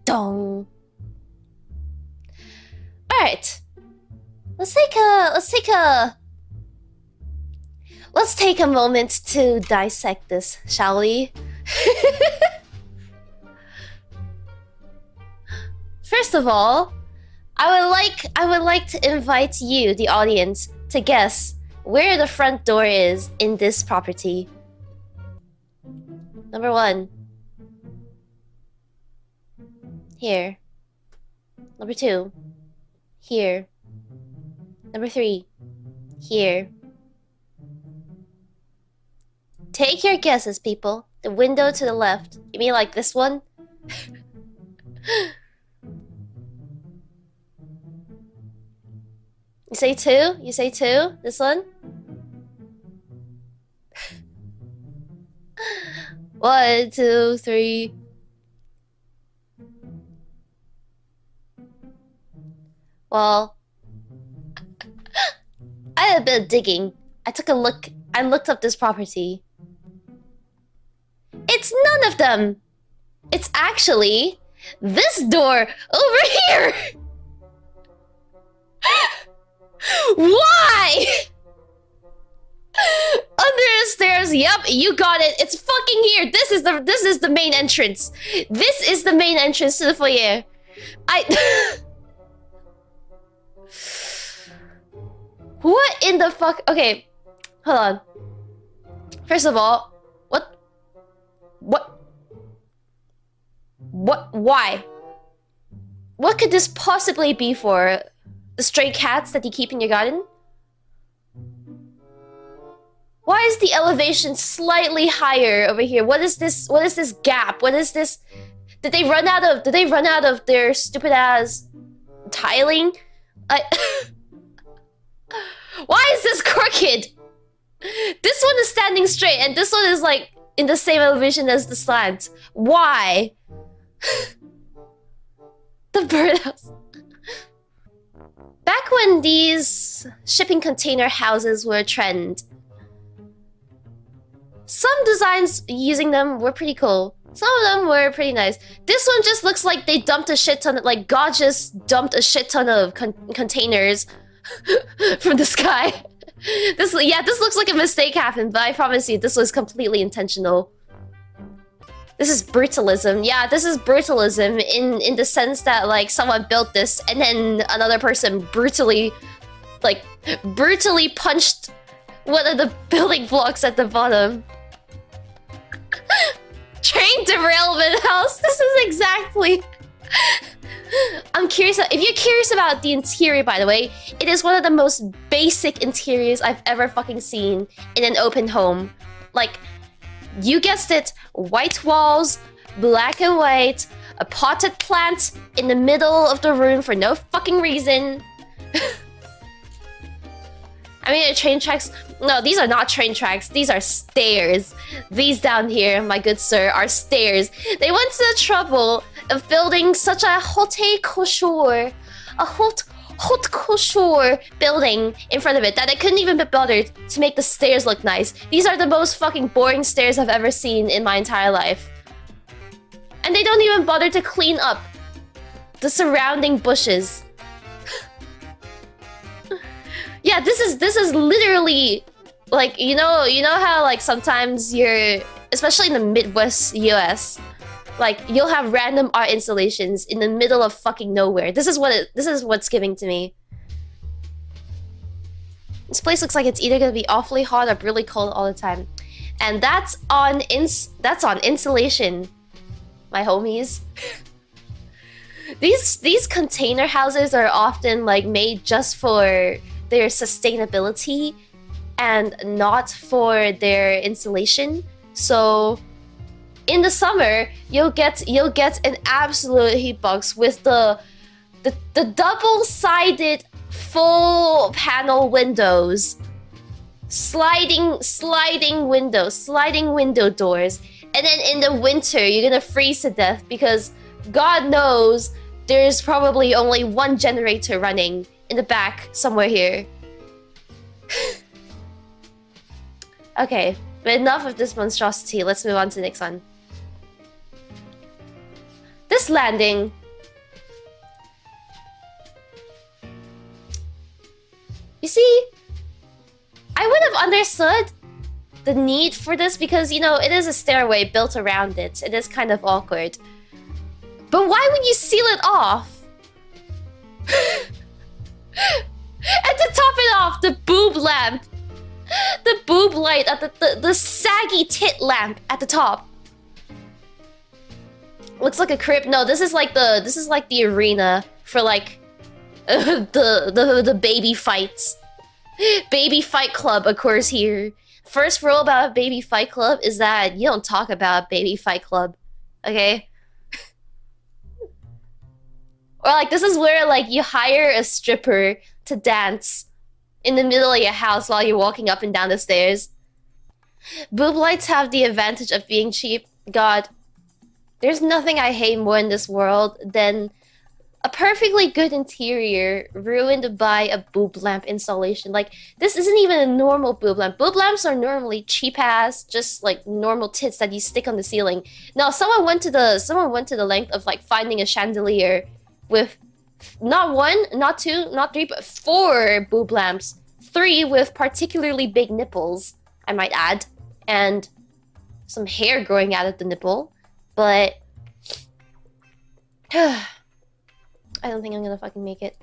Dong. All right. Let's take a moment to dissect this, shall we? First of all, I would like to invite you, the audience, to guess where the front door is in this property. Number 1. Here. Number 2. Here. Number 3. Here. Take your guesses, people. The window to the left. You mean like this one? You say 2? You say 2? This one? 1, 2, 3. Well, I had a bit of digging. I took a look. I looked up this property. It's none of them. It's actually this door over here. Why? Under the stairs. Yep, you got it. It's fucking here. This is the main entrance. This is the main entrance to the foyer. What in the fuck? Okay, hold on. First of all, why? What could this possibly be for? The stray cats that you keep in your garden? Why is the elevation slightly higher over here? What is this? What is this gap? What is this? Did they run out of their stupid ass tiling? Why is this crooked? This one is standing straight and this one is like in the same elevation as the slant. Why? The birdhouse. Back when these shipping container houses were a trend, some designs using them were pretty cool. Some of them were pretty nice. This one just looks like they dumped a shit ton of, like God just dumped a shit ton of containers from the sky. This looks like a mistake happened, but I promise you this was completely intentional. This is brutalism. Yeah, this is brutalism in the sense that like someone built this and then another person brutally punched one of the building blocks at the bottom. Train derailment house. This is exactly. I'm curious. If you're curious about the interior, by the way, it is one of the most basic interiors I've ever fucking seen in an open home. Like, you guessed it, white walls, black and white, a potted plant in the middle of the room for no fucking reason. I mean, train tracks. No, these are not train tracks. These are stairs. These down here, my good sir, are stairs. They went to the trouble of building such a haute couture building in front of it that they couldn't even be bothered to make the stairs look nice. These are the most fucking boring stairs I've ever seen in my entire life. And they don't even bother to clean up the surrounding bushes. Yeah, this is literally like, you know how like sometimes you're, especially in the Midwest US, like you'll have random art installations in the middle of fucking nowhere. This is what's giving to me. This place looks like it's either gonna be awfully hot or really cold all the time. And that's on insulation, my homies. These container houses are often like made just for their sustainability and not for their insulation. So in the summer, you'll get an absolute heatbox with the double-sided full panel windows, sliding window doors, and then in the winter you're gonna freeze to death because God knows there's probably only one generator running in the back somewhere here. Okay, but enough of this monstrosity. Let's move on to the next one. This Nice landing. You see, I would have understood the need for this because, you know, it is a stairway built around it. It is kind of awkward. But why would you seal it off? And to top it off, the boob lamp. The boob light at the saggy tit lamp at the top. Looks like a crib. No, this is like the arena for like the baby fights. Baby fight club occurs here. First rule about a baby fight club is that you don't talk about a baby fight club. Okay? Or like this is where like you hire a stripper to dance in the middle of your house while you're walking up and down the stairs. Boob lights have the advantage of being cheap. God, there's nothing I hate more in this world than a perfectly good interior ruined by a boob lamp installation. Like, this isn't even a normal boob lamp. Boob lamps are normally cheap ass, just like normal tits that you stick on the ceiling. Now, someone went to the length of like finding a chandelier with not one, not two, not three, but 4 boob lamps. 3 with particularly big nipples, I might add, and some hair growing out of the nipple. But I don't think I'm gonna fucking make it.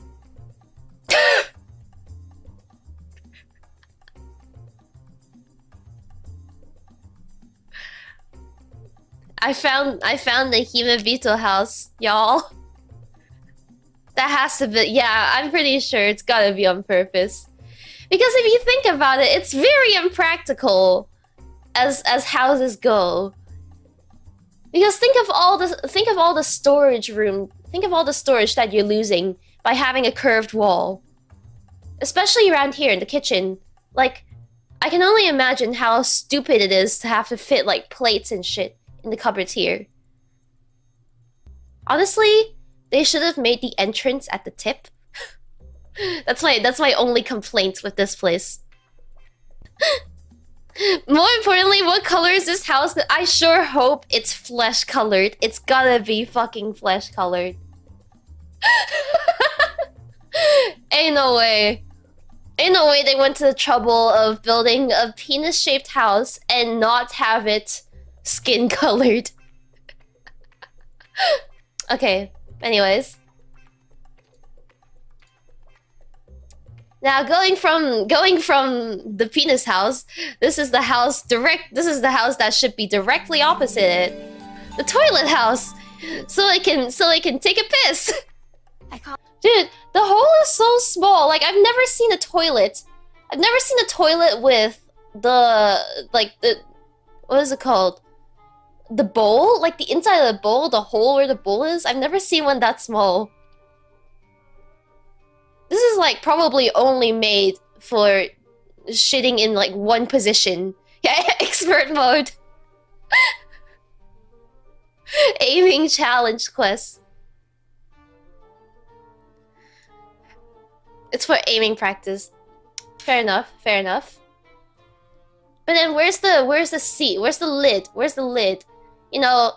I found the Himemiya house, y'all. That has to be, yeah, I'm pretty sure it's gotta be on purpose. Because if you think about it, it's very impractical as houses go. Because think of all the storage room. Think of all the storage that you're losing by having a curved wall. Especially around here in the kitchen. Like, I can only imagine how stupid it is to have to fit like plates and shit in the cupboards here. Honestly, they should have made the entrance at the tip. That's my only complaint with this place. More importantly, what color is this house? I sure hope it's flesh colored. It's gotta be fucking flesh colored. Ain't no way. Ain't no way they went to the trouble of building a penis-shaped house and not have it skin colored. Okay, anyways. Now going from the penis house, this is the house that should be directly opposite it. The toilet house. So I can take a piss. Dude, the hole is so small. Like, I've never seen a toilet. I've never seen a toilet with the what is it called? The bowl? Like the inside of the bowl, the hole where the bowl is? I've never seen one that small. This is like probably only made for shitting in like one position. Yeah, expert mode. Aiming challenge quest. It's for aiming practice. Fair enough, fair enough. But then where's the seat? Where's the lid? Where's the lid? You know,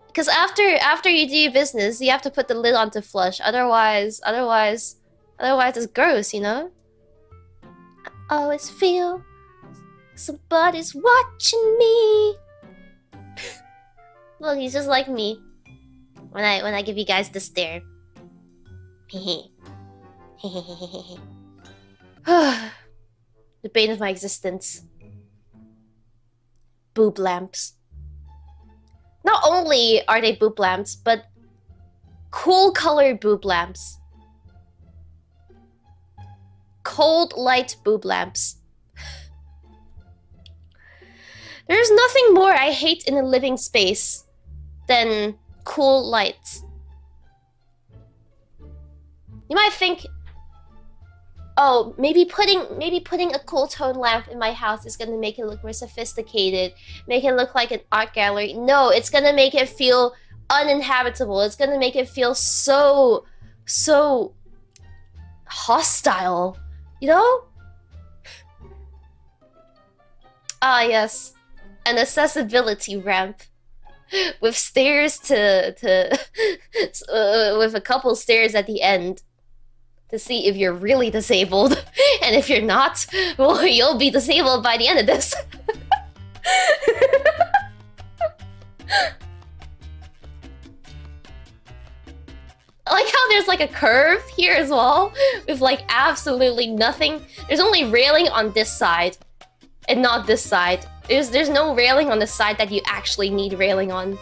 because after you do your business, you have to put the lid on to flush. Otherwise it's gross, you know? I always feel somebody's watching me. Look, he's just like me. When I give you guys the stare. The bane of my existence. Boob lamps. Not only are they boob lamps, but cool colored boob lamps. Cold light boob lamps. There's nothing more I hate in a living space than cool lights. You might think, oh, maybe putting a cool tone lamp in my house is gonna make it look more sophisticated, make it look like an art gallery. No, it's gonna make it feel uninhabitable. It's gonna make it feel so hostile, you know? Ah, yes, an accessibility ramp. with stairs to with a couple stairs at the end to see if you're really disabled, and if you're not, well, you'll be disabled by the end of this. I like how there's like a curve here as well, with like absolutely nothing. There's only railing on this side, and not this side. There's no railing on the side that you actually need railing on.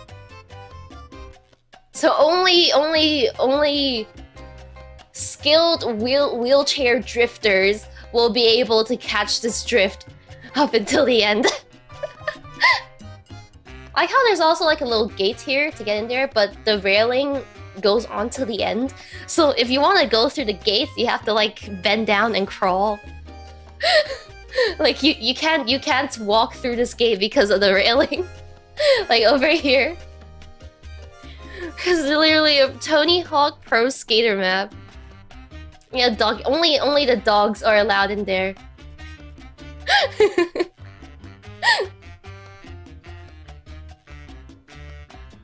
So only skilled wheelchair drifters will be able to catch this drift up until the end. I like how there's also like a little gate here to get in there, but the railing goes on to the end. So if you want to go through the gates, you have to like bend down and crawl. Like you can't walk through this gate because of the railing. Like over here. It's literally a Tony Hawk Pro Skater map. Yeah, dog. Only the dogs are allowed in there.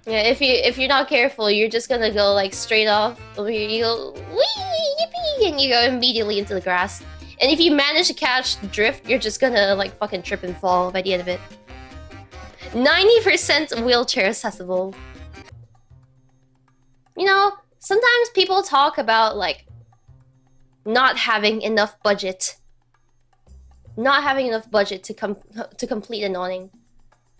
Yeah, if you're not careful, you're just gonna go like straight off. You go wee yippee, and you go immediately into the grass. And if you manage to catch the drift, you're just gonna like fucking trip and fall by the end of it. 90% wheelchair accessible. You know, sometimes people talk about like not having enough budget. Not having enough budget to complete an awning.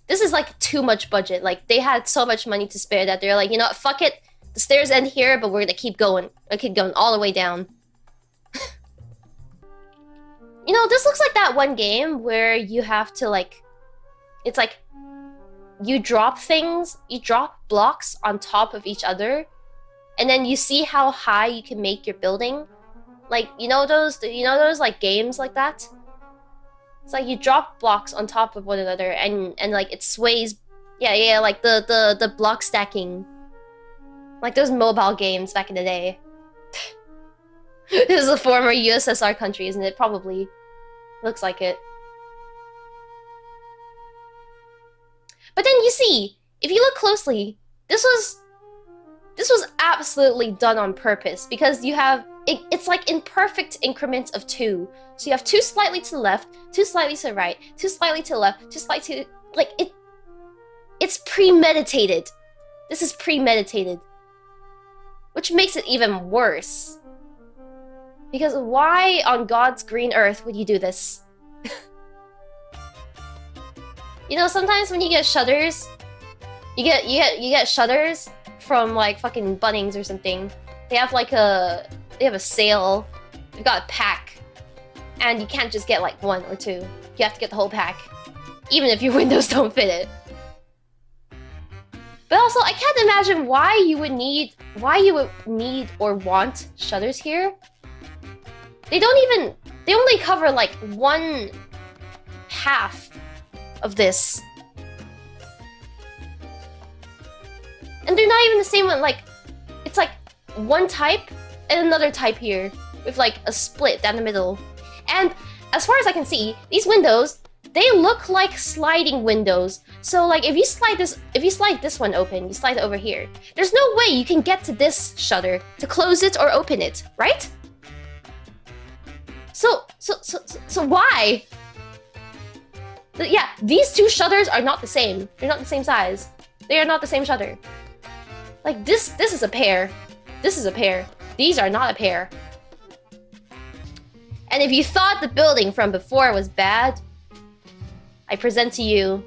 This is like too much budget. Like they had so much money to spare that they're like, you know what, fuck it. The stairs end here, but we're gonna keep going. I keep going all the way down. You know, this looks like that one game where you have to like, it's like you drop things, you drop blocks on top of each other, and then you see how high you can make your building. Like, you know those like games like that? It's like you drop blocks on top of one another and like it sways. Yeah, like the block stacking. Like those mobile games back in the day. This is a former USSR country, isn't it? Probably. Looks like it. But then you see, if you look closely, this was absolutely done on purpose, because you have it's like in perfect increments of 2. So you have 2 slightly to the left, 2 slightly to the right, 2 slightly to the left, 2 slightly to like it's premeditated. This is premeditated. Which makes it even worse. Because why on God's green earth would you do this? You know, sometimes when you get shutters, you get shutters from like fucking Bunnings or something. They have a sale. They've got a pack, and you can't just get like 1 or 2. You have to get the whole pack, even if your windows don't fit it. But also, I can't imagine why you would need or want shutters here. They only cover like 1/2 of this. And they're not even the same one. Like, it's like one type and another type here with like a split down the middle. And as far as I can see, these windows, they look like sliding windows. So like if you slide this one open, you slide it over here. There's no way you can get to this shutter to close it or open it, right? So why? Yeah, these 2 shutters are not the same. They're not the same size. They are not the same shutter. Like this is a pair. This is a pair. These are not a pair. And if you thought the building from before was bad, I present to you,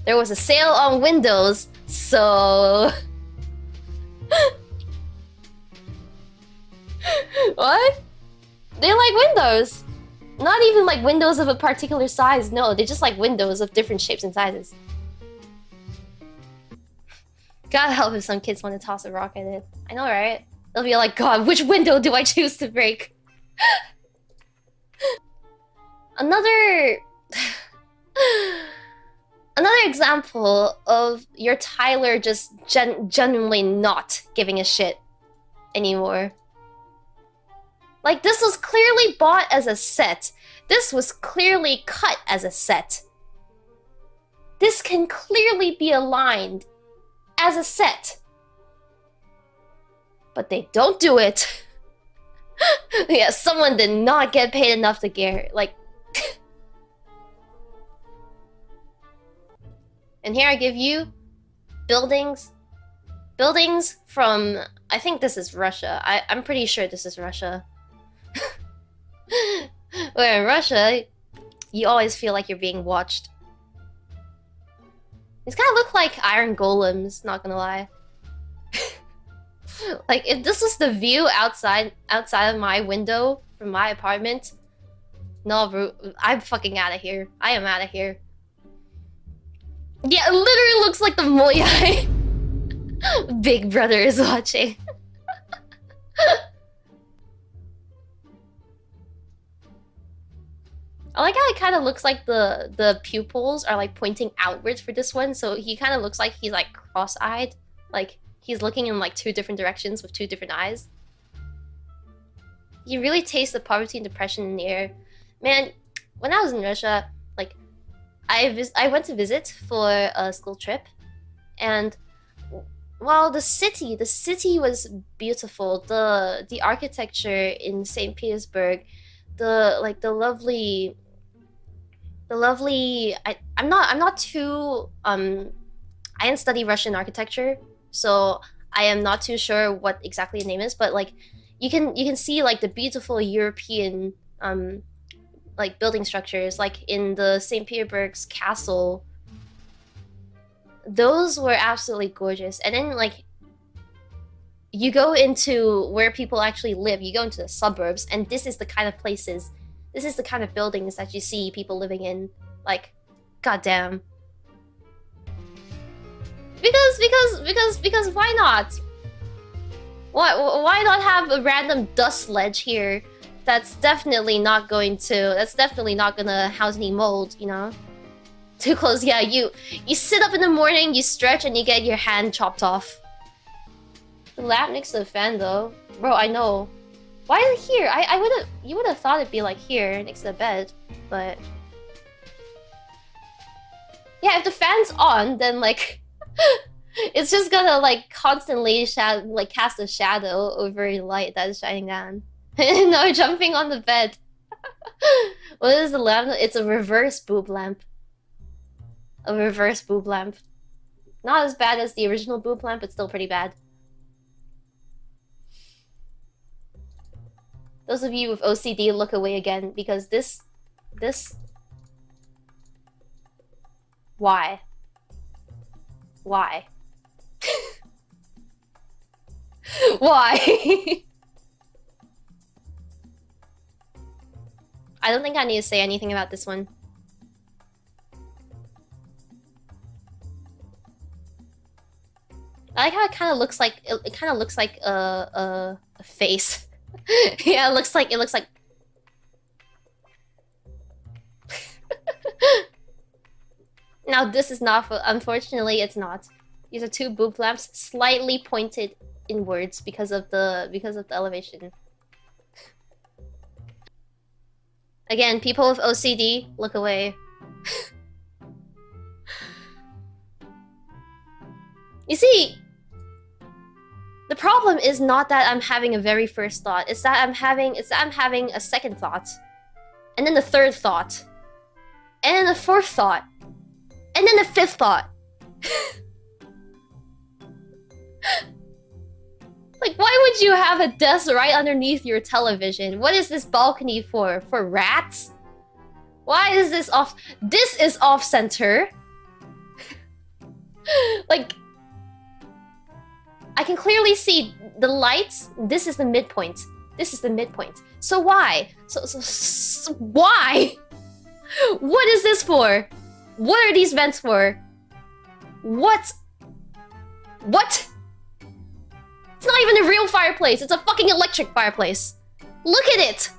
there was a sale on windows, so... What? They like windows. Not even like windows of a particular size, no, they just like windows of different shapes and sizes. God help if some kids want to toss a rock at it. I know, right? They'll be like, God, which window do I choose to break? Another example of your Tyler just genuinely not giving a shit anymore. Like, this was clearly bought as a set. This was clearly cut as a set. This can clearly be aligned as a set. But they don't do it. Yeah, someone did not get paid enough to care. Like... And here I give you buildings. Buildings from... I think this is Russia. I'm pretty sure this is Russia. Where in Russia, you always feel like you're being watched. These kind of look like iron golems, not gonna lie. Like, if this was the view outside of my window from my apartment, no, bro, I'm fucking out of here. I am out of here. Yeah, it literally looks like the Moyai. Big Brother is watching. I like how it kind of looks like the pupils are like pointing outwards for this one, so he kind of looks like he's like cross-eyed, like he's looking in like two different directions with two different eyes. You really taste the poverty and depression in the air. Man, when I was in Russia, like I went to visit for a school trip, and well, the city was beautiful. The architecture in St. Petersburg, the lovely I'm not too I didn't study Russian architecture, so I am not too sure what exactly the name is, but like you can see like the beautiful European like building structures, like in the St. Petersburg's castle. Those were absolutely gorgeous. And then like you go into where people actually live, you go into the suburbs, and this is the kind of places, this is the kind of buildings that you see people living in. Like, goddamn. Because why not? Why not have a random dust ledge here that's definitely not gonna house any mold, you know? Too close, yeah, you sit up in the morning, you stretch, and you get your hand chopped off. The lamp next to the fan, though. Bro, I know. Why is it here? You would have thought it'd be like here, next to the bed, but... Yeah, if the fan's on, then like... it's just gonna like constantly cast a shadow over a light that is shining down. No, jumping on the bed. What is the lamp? It's a reverse boob lamp. A reverse boob lamp. Not as bad as the original boob lamp, but still pretty bad. Those of you with OCD, look away again, because this... Why? Why? Why? I don't think I need to say anything about this one. I like how it kind of looks like a face. Yeah, it looks like Now this is not, unfortunately it's not. These are two boob lamps slightly pointed inwards because of the elevation. Again, people with OCD, look away. You see, the problem is not that I'm having a very first thought. It's that I'm having a second thought, and then the third thought, and then the fourth thought, and then the fifth thought. Like, why would you have a desk right underneath your television? What is this balcony for? For rats? Why is this off? This is off center. Like, I can clearly see the lights. This is the midpoint. This is the midpoint. So why? So why? What is this for? What are these vents for? What? What? It's not even a real fireplace. It's a fucking electric fireplace. Look at it.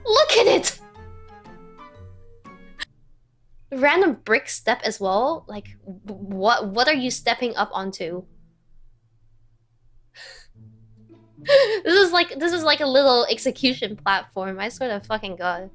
Look at it. Random brick step as well. Like, what are you stepping up onto? This is like a little execution platform. I swear to fucking god.